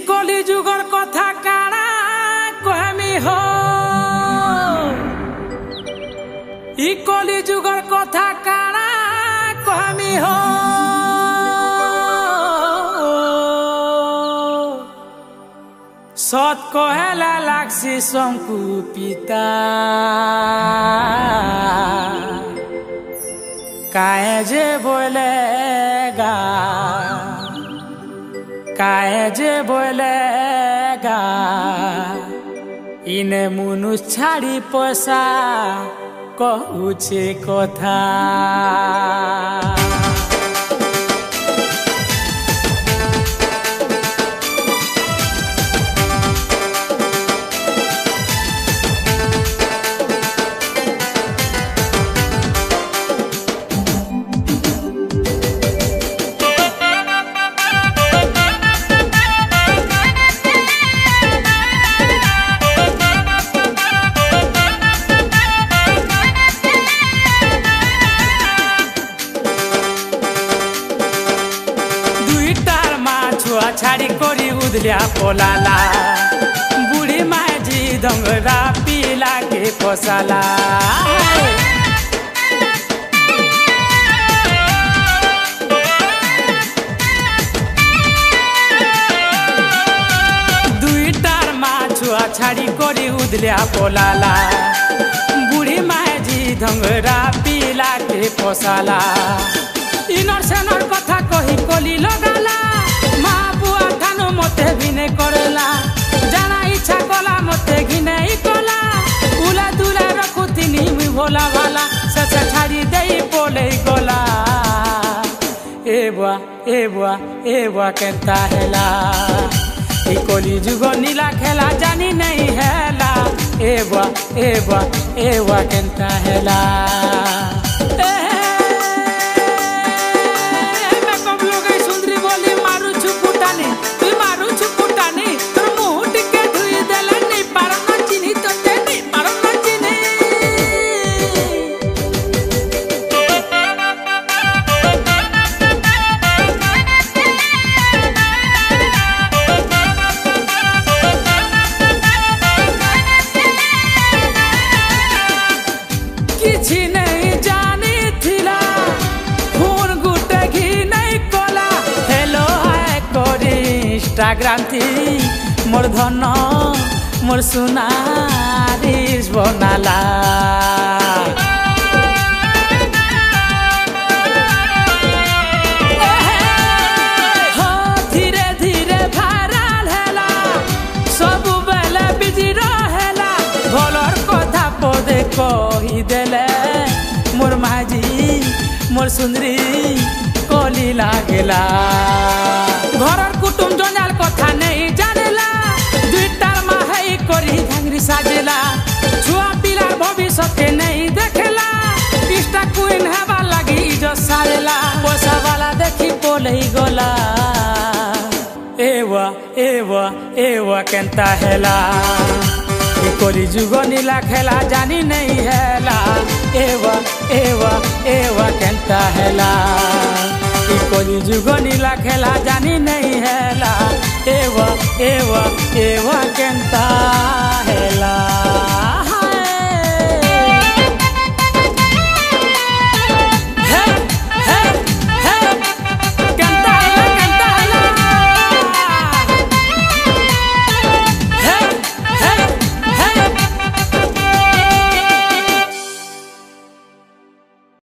কলি যুগর কথা কারা কহমি হো কলি যুগর কথা কারা কহমি হো সৎ কহেলা লাগছি সংকুপিতা কায়ে যে বলে গা কায়ে যে বলে গা ইনে মুনুষ ছাড়ি পয়সা কহুছে কথা ছাড়ি করি উদলিয়া পলালা বুড়ি মাঝি দঙ্গরা পিলাকে পশালা দুইটার মা ছুয়া ছাড়ি করি উদলিয়া পলালা বুড়ি মাঝি দঙ্গরা পিলাকে পশালা ইনর সেনর কথা কহি কলি লগালা মতে ভিনে করেলা জানা ইচ্ছা কলা মতে ঘিনে কলা উলা দুলা রখুতিনি ভোলা ভালা সে ছাড়ি দেই বলে গলা এ বুয়া কেনতা হেলা এই কলি যুগ নীলা খেলা জানি নেই হেলা এ বুয়া কেনতা হেলা গ্রান্তি মোর ধন মোর সোনারিস বনালা ধীরে ধীরে ভাইরাল হেলা সবু বেলে বিজি রহেলা ভলর কথা পদে কহি দেলে মোর মাঝি মোর সুন্দরী কলি লাগেলা ঘরের কুটুম জঞ্জাল কথা নেই জানেলা দুইটার মা হেই করি ঝাংরি সাজেলা ছুয়া পিলার ভবিষ্যৎকে নেই দেখেলা ইস্টা কুইন হেবার লাগি ইজত সারেলা পয়সা বালা দেখি বলেই গলা এওয়া কেনতা হেলা কলি যুগ নীলা খেলা জানি নেই হেলা এওয়া কেনতা হেলা কলি যুগ নীলা খেলা জানি নেই হেলা এওয়া কেনতা